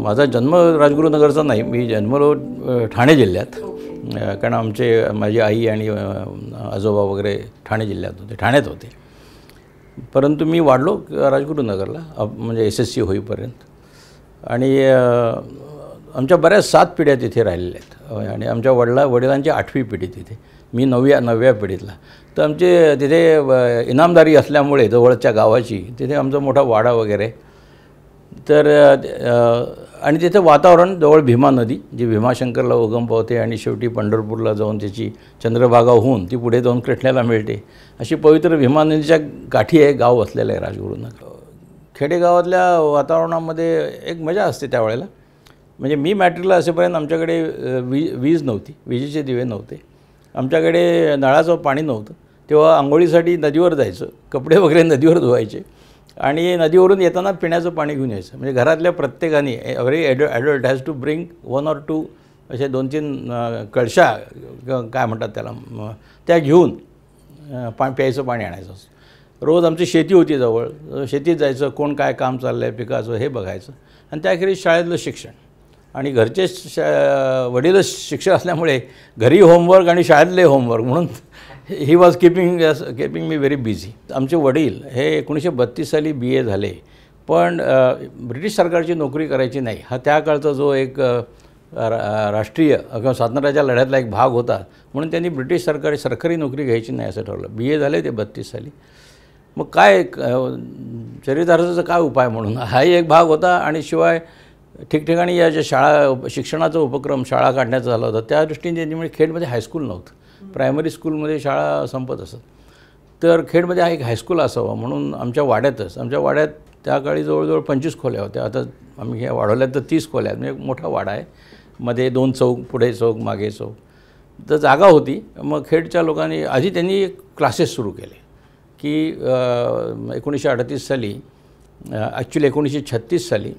माझा जन्म राजगुरुनगरचा नाही, मी जन्मलो ठाणे जिल्ह्यात, कारण माझी आई आणि आजोबा वगैरे ठाणे जिल्ह्यात होते, ठाण्यात होते. परंतु मी वाढलो राजगुरुनगरला, म्हणजे SSC होईपर्यंत. आणि आमच्या बऱ्याच 7 पिढ्या तिथे राहिलेल्या आहेत आणि आमच्या वडिलांची 8वी पिढी तिथे, मी 9व्या पिढीतला. तर आमचे तिथे इनामदारी असल्यामुळे जवळच्या गावाची तिथे आमचा मोठा वाडा वगैरे. तर आणि तिथे वातावरण, जवळ भीमा नदी जी भीमाशंकरला उगम पावते आणि शेवटी पंढरपूरला जाऊन त्याची चंद्रभागा होऊन ती पुढे जाऊन कृष्णेला मिळते, अशी पवित्र भीमा नदीच्या गाठी आहे गाव वसलेलं आहे राजगुरुनगर. खेडेगावातल्या वातावरणामध्ये एक मजा असते त्यावेळेला. म्हणजे मी मॅट्रिकला असेपर्यंत आमच्याकडे वीज नव्हती, विजेचे दिवे नव्हते, आमच्याकडे नळाचं पाणी नव्हतं. तेव्हा आंघोळीसाठी नदीवर जायचं, कपडे वगैरे नदीवर धुवायचे आणि नदीवरून येताना पिण्याचं पाणी घेऊन यायचं. म्हणजे घरातल्या प्रत्येकाने every adult has to bring 1 or 2 असे 2-3 कळशा काय म्हणतात त्याला, त्या घेऊन प्यायचं पाणी आणायचं. रोज आमची शेती होती जवळ, शेतीत जायचं, कोण काय काम चाललं आहे पिकाचं हे बघायचं. आणि त्याखेरीज शाळेतलं शिक्षण आणि घरचे वडीलच शिक्षक असल्यामुळे घरी होमवर्क आणि शाळेतले होमवर्क, म्हणून he was keeping me very busy. आमचे वडील हे 1932 साली BA झाले, पण ब्रिटिश सरकारची नोकरी करायची नाही, हा त्या काळचा जो एक राष्ट्रीय किंवा स्वातंत्र्याच्या लढ्यातला एक भाग होता, म्हणून त्यांनी ब्रिटिश सरकारी नोकरी घ्यायची नाही असं ठरवलं. BA झाले ते 32 साली. मग काय चरितार्थाचा काय उपाय म्हणून हाही एक भाग होता. आणि शिवाय ठिकठिकाणी या ज्या शाळा शिक्षणाचा उपक्रम शाळा काढण्याचा झाला होता, त्या दृष्टीने त्यांच्यामुळे खेडमध्ये हायस्कूल नव्हतं, प्रायमरी स्कूलमध्ये शाळा संपत असत. तर खेडमध्ये हा एक हायस्कूल असावा म्हणून आमच्या वाड्यात त्या काळी जवळजवळ 25 खोल्या होत्या. आता आम्ही ह्या वाढवल्यात तर 30 खोल्या आहेत. म्हणजे मोठा वाडा आहे, मध्ये 2 चौक, पुढे चौक, मागे चौक, तर जागा होती. मग खेडच्या लोकांनी आधी त्यांनी क्लासेस सुरू केले की 1938 साली, ॲक्च्युली 1936 साली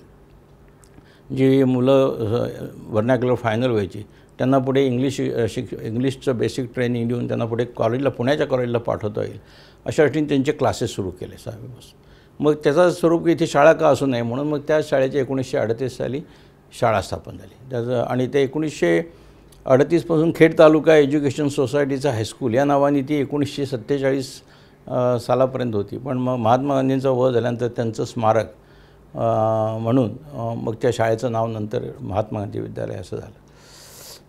जी मुलं व्हर्नॅक्युलर फायनल व्हायची त्यांना पुढे इंग्लिशचं बेसिक ट्रेनिंग देऊन त्यांना पुढे पुण्याच्या कॉलेजला पाठवता येईल अशा दृष्टीने त्यांचे क्लासेस सुरू केले 6वीपासून. मग त्याचं स्वरूप इथे शाळा का असू नये म्हणून मग त्या शाळेची 1938 साली शाळा स्थापन झाली. त्याचं आणि ते 1938 पासून खेड तालुका एज्युकेशन सोसायटीचं हायस्कूल या नावाने ती 1947 सालापर्यंत होती. पण मग महात्मा गांधींचा वध झाल्यानंतर त्यांचं स्मारक म्हणून मग त्या शाळेचं नाव नंतर महात्मा गांधी विद्यालय असं झालं.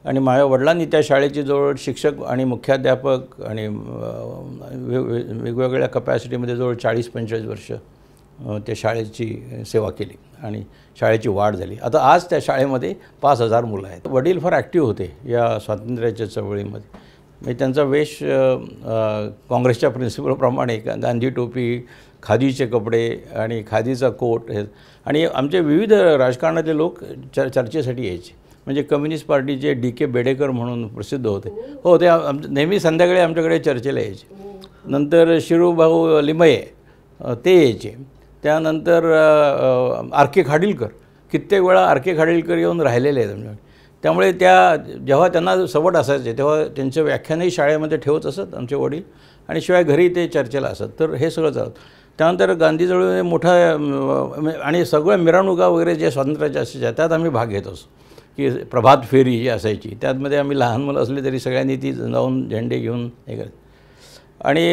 आणि माझ्या वडिलांनी त्या शाळेची जवळ शिक्षक आणि मुख्याध्यापक आणि वेगवेगळ्या कपॅसिटीमध्ये जवळ 40-45 वर्ष त्या शाळेची सेवा केली आणि शाळेची वाढ झाली. आता आज त्या शाळेमध्ये 5,000 मुलं आहेत. वडील फार ॲक्टिव्ह होते या स्वातंत्र्याच्या चळवळीमध्ये. म्हणजे त्यांचा वेश काँग्रेसच्या प्रिन्सिपलप्रमाणे गांधी टोपी, खादीचे कपडे आणि खादीचा कोट हे. आणि आमचे विविध राजकारणातले लोक चर्चेसाठी यायचे. म्हणजे कम्युनिस्ट पार्टीचे DK बेडेकर म्हणून प्रसिद्ध होते. हो, ते नेहमी संध्याकाळी आमच्याकडे चर्चेला यायचे. नंतर शिरूभाऊ लिमये ते यायचे. त्यानंतर RK खाडिलकर, कित्येक वेळा RK खाडिलकर येऊन राहिलेले आहेत आमच्याकडे. त्यामुळे जेव्हा त्यांना सवड असायचे तेव्हा त्यांचं व्याख्यानही शाळेमध्ये ठेवत असत आमचे वडील आणि शिवाय घरी ते चर्चेला असत. तर हे सगळं चालतं. त्यानंतर गांधी चळवळीमध्ये मोठा आणि सगळ्या मिरवणुका वगैरे जे स्वातंत्र्याच्या असायच्या त्यात आम्ही भाग घेत असतो. की प्रभात फेरी जी असायची त्यामध्ये आम्ही लहान मुलं असले तरी सगळ्यांनी ती जाऊन झेंडे घेऊन हे करत. आणि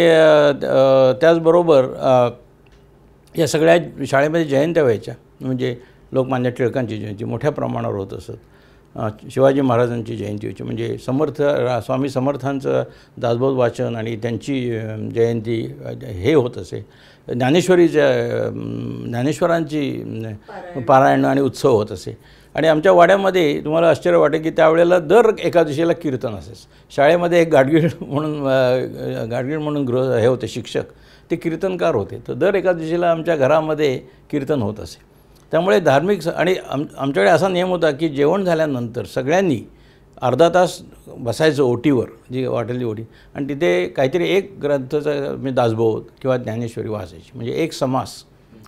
त्याचबरोबर या सगळ्या शाळेमध्ये जयंत्या व्हायच्या. म्हणजे लोकमान्य टिळकांची जयंती मोठ्या प्रमाणावर होत असत. शिवाजी महाराजांची जयंती व्हायची. म्हणजे स्वामी समर्थांचं दासबोध वाचन आणि त्यांची जयंती हे होत असे. ज्ञानेश्वरांची पारायण आणि उत्सव होत असे. आणि आमच्या वाड्यामध्ये तुम्हाला आश्चर्य वाटेल की त्यावेळेला दर एकादशीला कीर्तन असायचं. शाळेमध्ये एक गाडगीळ म्हणून गृह हे होते शिक्षक, ते कीर्तनकार होते. तर दर एकादशीला आमच्या घरामध्ये कीर्तन होत असे. त्यामुळे धार्मिक आणि आमच्याकडे असा नियम होता की जेवण झाल्यानंतर सगळ्यांनी अर्धा तास बसायचं ओटीवर, जी वाटेली ओटी, आणि तिथे काहीतरी एक ग्रंथाचा म्हणजे दासबोध किंवा ज्ञानेश्वरी वाचायची. म्हणजे एक समास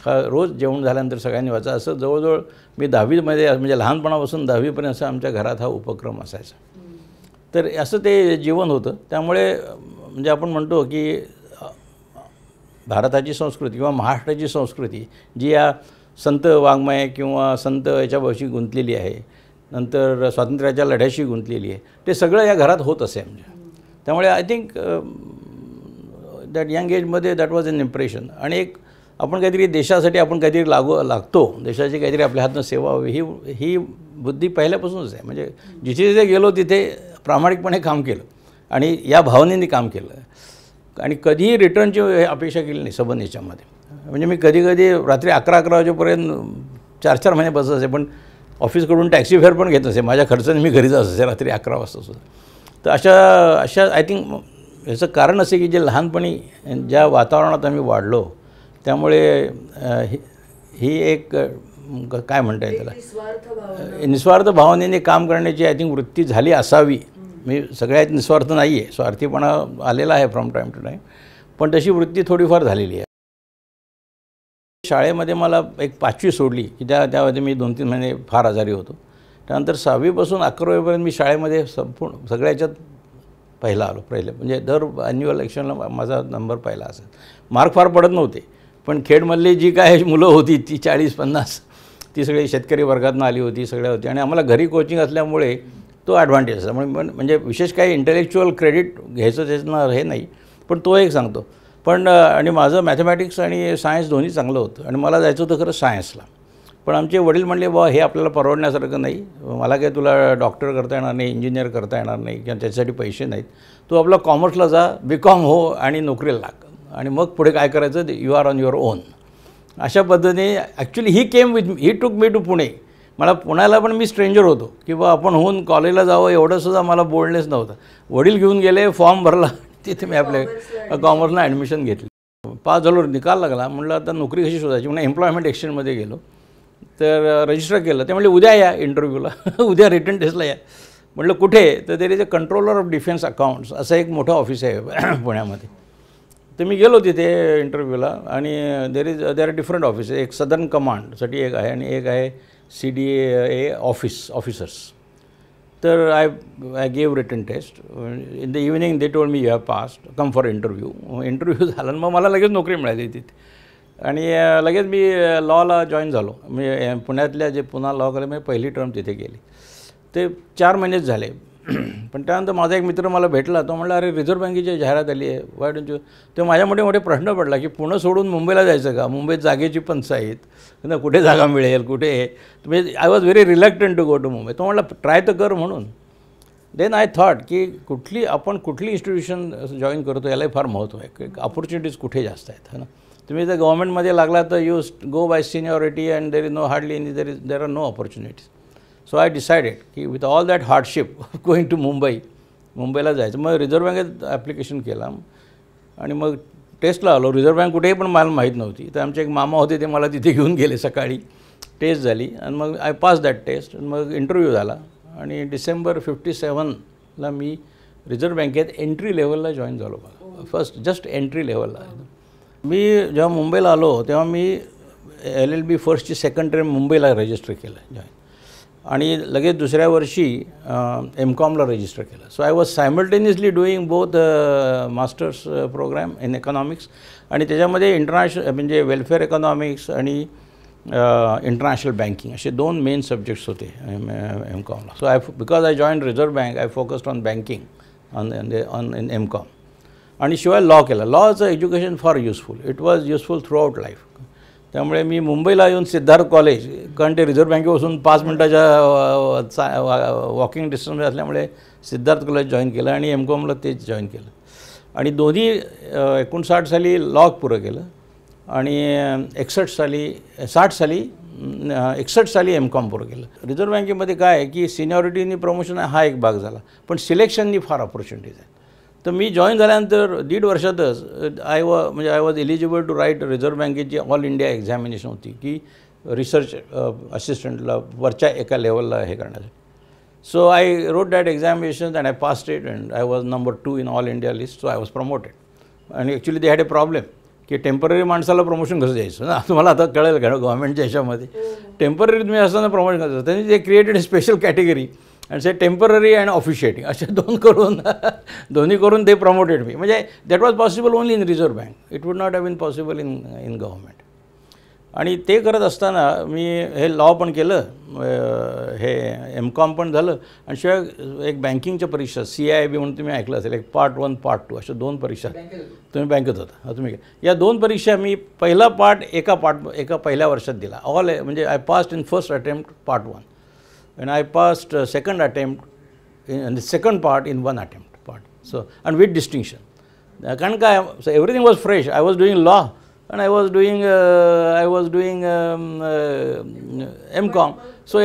हा रोज जेवण झाल्यानंतर सगळ्यांनी वाचा. असं जवळजवळ मी 10वीमध्ये म्हणजे लहानपणापासून 10वीपर्यंत आमच्या घरात हा उपक्रम असायचा. तर असं ते जीवन होतं. त्यामुळे म्हणजे आपण म्हणतो की भारताची संस्कृती किंवा महाराष्ट्राची संस्कृती जी या संत वाङ्मय किंवा संत याच्यापाशी गुंतलेली आहे, नंतर स्वातंत्र्याच्या लढ्याशी गुंतलेली आहे, ते सगळं या घरात होत असे म्हणजे. त्यामुळे आय थिंक दॅट यंग एजमध्ये दॅट वॉज एन इम्प्रेशन. आणि एक आपण काहीतरी देशासाठी आपण काहीतरी लागतो, देशाची काहीतरी आपल्या हातनं सेवा व्हावी ही बुद्धी पहिल्यापासूनच आहे. म्हणजे जिथे जिथे गेलो तिथे प्रामाणिकपणे काम केलं आणि या भावनेने काम केलं आणि कधीही रिटर्नची अपेक्षा केली नाही सबंध याच्यामध्ये. म्हणजे मी कधी कधी रात्री 11-11 वाजेपर्यंत 4-4 महिने बसत असे, पण ऑफिसकडून टॅक्सी फेअर पण घेत नसे, माझ्या खर्चाने मी घरी जात असे रात्री 11 वाजता सुद्धा. तर अशा आय थिंक याचं कारण असे की जे लहानपणी ज्या वातावरणात आम्ही वाढलो त्यामुळे ही एक काय म्हणता येईल त्याला निस्वार्थ भावनेने काम करण्याची आय थिंक वृत्ती झाली असावी. मी सगळ्यात निस्वार्थ नाही आहे, स्वार्थीपणा आलेला आहे फ्रॉम टाईम टू टाईम, पण तशी वृत्ती थोडीफार झालेली आहे. शाळेमध्ये मला एक 5वी सोडली की त्यामध्ये मी 2-3 महिने फार आजारी होतो. त्यानंतर 6वीपासून 11वीपर्यंत मी शाळेमध्ये संपूर्ण सगळ्या ह्याच्यात पहिला आलो. म्हणजे दर ॲन्युअल इलेक्शनला माझा नंबर पहिला असेल. मार्क फार पडत नव्हते, पण खेडमधली जी काय मुलं होती ती 40-50 ती सगळी शेतकरी वर्गातून आली होती, सगळ्या होती. आणि आम्हाला घरी कोचिंग असल्यामुळे तो ॲडव्हान्टेज असला. म्हणजे विशेष काही इंटेलेक्च्युअल क्रेडिट घ्यायचं त्याचं हे नाही, पण तो एक सांगतो. पण आणि माझं मॅथमॅटिक्स आणि सायन्स दोन्ही चांगलं होतं आणि मला जायचं होतं खरं सायन्सला. पण आमचे वडील म्हणले बाबा हे आपल्याला परवडण्यासारखं नाही, मला काय तुला डॉक्टर करता येणार नाही, इंजिनियर करता येणार नाही किंवा त्याच्यासाठी पैसे नाहीत, तू आपला कॉमर्सला जा, BCom हो आणि नोकरीला लाग आणि मग पुढे काय करायचं you are on your own. अशा पद्धतीने ॲक्च्युली ही केम विथ ही टूक मी टू पुणे. मला पुण्याला पण मी स्ट्रेंजर होतो की बा आपण होऊन कॉलेजला जावं एवढंसुद्धा मला बोलणेच नव्हतं. वडील घेऊन गेले, फॉर्म भरला, तिथे मी आपल्या कॉमर्सला ॲडमिशन घेतली. पास झालो, निकाल लागला, म्हटलं आता नोकरी कशी शोधायची. म्हणून एम्प्लॉयमेंट एक्सचेंजमध्ये गेलो, तर रजिस्टर केलं. ते म्हटले उद्या या इंटरव्ह्यूला, उद्या रिटर्न टेस्टला या. म्हटलं कुठे, तर there is a controller of defence accounts असं एक मोठं ऑफिस आहे पुण्यामध्ये. तर मी गेलो तिथे इंटरव्ह्यूला आणि देर आर डिफरंट ऑफिसेस. एक सदर्न कमांडसाठी एक आहे आणि एक आहे CDA ऑफिसर्स. तर I gave written test. In the evening they told me you have passed, come for interview. Interview झाला आणि मग मला लगेच नोकरी मिळाली तिथे आणि लगेच मी लॉला जॉईन झालो. मी पुण्यातल्या जे पुन्हा लॉ कॉलेज मी पहिली टर्म तिथे गेली. ते 4 महिनेच झाले. पण त्यानंतर माझा एक मित्र मला भेटला, तो म्हटला अरे रिझर्व्ह बँकेची जाहिरात आली आहे, वाय डोंट यू. तो माझ्या मोठे प्रश्न पडला की पुणे सोडून मुंबईला जायचं का, मुंबईत जागेची पंचायत, कुठे जागा मिळेल कुठे. म्हणजे I was very reluctant to go to Mumbai. तो म्हटला ट्राय तर कर म्हणून. देन आय थॉट की आपण कुठली इन्स्टिट्यूशन जॉईन करतो यालाही फार महत्त्व आहे. ऑपॉर्च्युनिटीज कुठे जास्त आहेत है ना. तुम्ही जर गव्हर्नमेंटमध्ये लागला तर you go by seniority and there is no hardly any there are no opportunities. So I decided की with all that hardship going to मुंबईला जायचं. मग रिझर्व्ह बँकेत ॲप्लिकेशन केला आणि मग टेस्टला आलो. रिझर्व्ह बँक कुठेही पण मला माहीत नव्हती. तर आमचे एक मामा होते, ते मला तिथे घेऊन गेले. सकाळी टेस्ट झाली आणि मग आय पास दॅट टेस्ट. मग इंटरव्ह्यू झाला आणि डिसेंबर 57ला मी रिझर्व्ह बँकेत एंट्री लेवलला जॉईन झालो. फर्स्ट जस्ट एंट्री लेवलला. मी जेव्हा मुंबईला आलो तेव्हा मी LLB फर्स्टची सेकंड टर्म मुंबईला रजिस्टर केलं जॉईन आणि लगेच दुसऱ्या वर्षी MCOMला रजिस्टर केलं. So I was simultaneously doing both masters program in economics आणि त्याच्यामध्ये इंटरनॅशनल म्हणजे वेलफेअर इकॉनॉमिक्स आणि इंटरनॅशनल बँकिंग असे 2 मेन सब्जेक्ट्स होते MCOMला. So because I join Reserve Bank I focused on banking on in MCOM. आणि शिवाय law केला. लॉचं एज्युकेशन फार useful, it was useful throughout life. त्यामुळे मी मुंबईला येऊन सिद्धार्थ कॉलेज, कारण ते रिझर्व्ह बँकेपासून 5 मिनटाच्या वॉकिंग डिस्टन्समध्ये असल्यामुळे सिद्धार्थ कॉलेज जॉईन केलं आणि MCOMला तेच जॉईन केलं. आणि दोन्ही 59 साली लॉ पुरं केलं आणि 61 साली MCOM पुरं केलं. रिझर्व्ह बँकेमध्ये काय आहे की सिनियरिटीनी प्रमोशन हा एक भाग झाला, पण सिलेक्शननी फार ऑपॉर्च्युनिटीज आहेत. तर मी जॉईन झाल्यानंतर 1.5 वर्षातच I was eligible to write Reserve बँकेची ऑल इंडिया एक्झामिनेशन होती की रिसर्च असिस्टंटला वरच्या एका लेवलला हे करण्यासाठी. So I wrote that examination and I passed it and I was number 2 in all India list. So I was promoted. आणि actually they had a problem की टेम्पररी माणसाला प्रमोशन कसं द्यायचं ना. तुम्हाला आता कळेल का गव्हर्नमेंटच्या ह्याच्यामध्ये टेम्पररी तुम्ही असताना प्रमोशन कसं. त्यांनी ते created special category and say temporary and officiating असे दोन्ही करून ते प्रमोटेड मी. म्हणजे that was possible only in reserve bank. It would not have been possible in government. आणि ते करत असताना मी हे लॉ पण केलं, हे M.Com पण झालं, आणि शिवाय एक बँकिंगच्या परीक्षा CIB म्हणून तुम्ही ऐकलं असेल, एक Part-1 Part-2 अशा 2 परीक्षा. तुम्ही बँकेत होता, तुम्ही या 2 परीक्षा मी पहिला पार्ट एका पहिल्या वर्षात दिला. म्हणजे I passed in first attempt Part-1 and I passed second attempt in the second part in one attempt part. So and with distinction. कारण काय, so everything was fresh. I was doing law and I was doing M.Com. So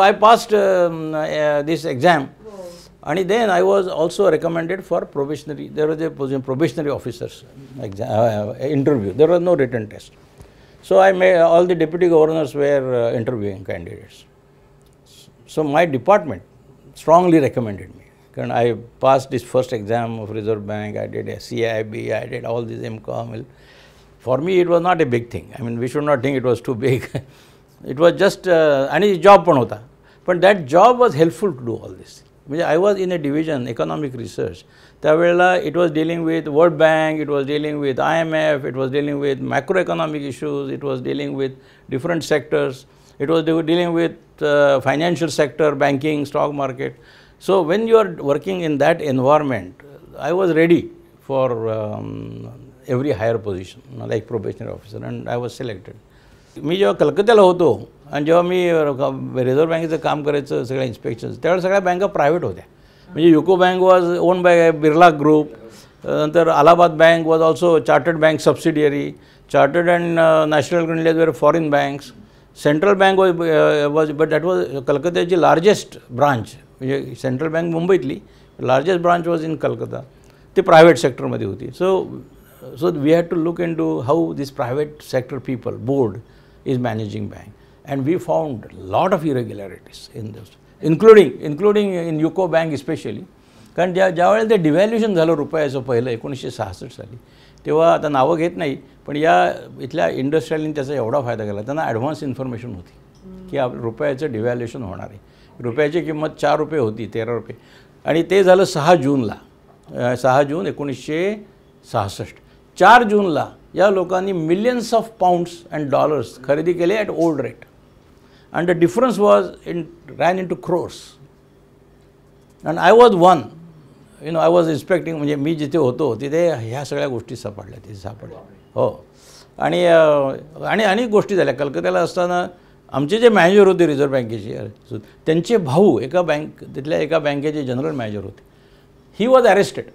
I passed this exam, and then I was also recommended for probationary. There was a position probationary officers exam, interview. There was no written test. So I made all the deputy governors were interviewing candidates. So my department strongly recommended me. And I passed this first exam of Reserve Bank, I did a CIB, I did all this M.Com. For me it was not a big thing. I mean, we should not think it was too big. It was just, any job पण होता. But that job was helpful to do all this. I was in a division, economic research. त्यावेळेला it was dealing with World Bank, it was dealing with IMF, it was dealing with macroeconomic issues, it was dealing with different sectors. It was dealing with financial sector, banking, stock market. So when you are working in that environment, I was ready for every higher position, like probationary officer, and I was selected. मी जेव्हा कलकत्त्याला होतो आणि जेव्हा मी reserve बँकेचं काम करायचं सगळ्या इन्स्पेक्शन्स, त्यावेळेस सगळ्या बँका प्रायव्हेट होत्या. म्हणजे UCO Bank was own by Birla group, नंतर Allahabad Bank was also Chartered Bank subsidiary, Chartered and National Grindlays were foreign banks, Central Bank was but that was कलकत्त्याची लार्जेस्ट ब्रांच. म्हणजे सेंट्रल बँक मुंबईतली largest branch was in Calcutta, ते private सेक्टरमध्ये होती. So we had to look into how this private sector people, board, is managing bank, and we found a lot of irregularities in this, including in UCO Bank especially. कारण ज्यावेळेला ते डिव्हॅल्युएशन झालं रुपयाचं पहिलं 1966 साली, तेव्हा आता नावं घेत नाही, पण या इथल्या इंडस्ट्रियलने त्याचा एवढा फायदा केला. त्यांना ॲडव्हान्स इन्फॉर्मेशन होती की रुपयाचं डिव्हॅल्युएशन होणार आहे. रुपयाची किंमत 4 रुपये होती, 13 रुपये, आणि ते झालं 6 जूनला, 6 जून 1966. 4 जूनला या लोकांनी millions of pounds and dollars खरेदी केले at old rate, and the difference was ran in to crores. And I was one, I was inspecting. म्हणजे मी जिथे होतो तिथे ह्या सगळ्या गोष्टी सापडल्या. हो, आणि अनेक गोष्टी झाल्या. कलकत्त्याला असताना आमचे जे मॅनेजर होते रिझर्व्ह बँकेचे, त्यांचे भाऊ तिथल्या एका बँकेचे जनरल मॅनेजर होते. ही वॉज अरेस्टेड,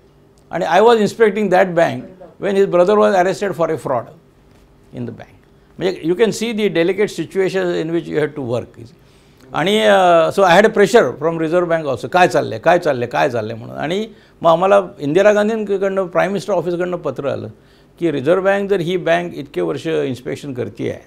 आणि I was inspecting that bank when his brother was arrested for a fraud in the bank. You can see the delicate situations in which you have to work. आणि so I had a pressure from Reserve Bank also. काय चाललंय म्हणून. आणि मग आम्हाला Indira गांधींकडनं, prime minister ऑफिसकडनं पत्र आलं की रिझर्व्ह बँक जर ही बँक इतके वर्ष इन्स्पेक्शन करते आहे,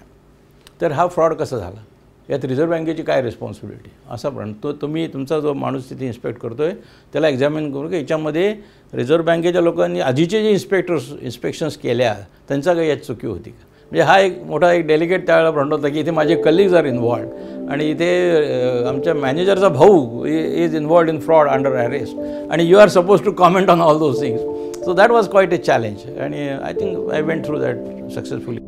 तर हा फ्रॉड कसा झाला, यात रिझर्व्ह बँकेची काय रिस्पॉन्सिबिलिटी. असा पण तुमचा जो माणूस तिथे इन्स्पेक्ट करतो आहे त्याला एक्झामिन करू की याच्यामध्ये रिझर्व्ह बँकेच्या लोकांनी आधीचे जे इन्स्पेक्शन्स केल्या त्यांचा काही यात चुकी होती का. म्हणजे हा एक मोठा डेलिकेट त्यावेळेला प्रश्न होता की इथे माझे कलिग्ज आर इन्व्हॉल्ड, आणि इथे आमच्या मॅनेजरचा भाऊ is involved in fraud under arrest, आणि you are suppose to comment on all those things. So that was quite a challenge, आणि I think I went through that successfully.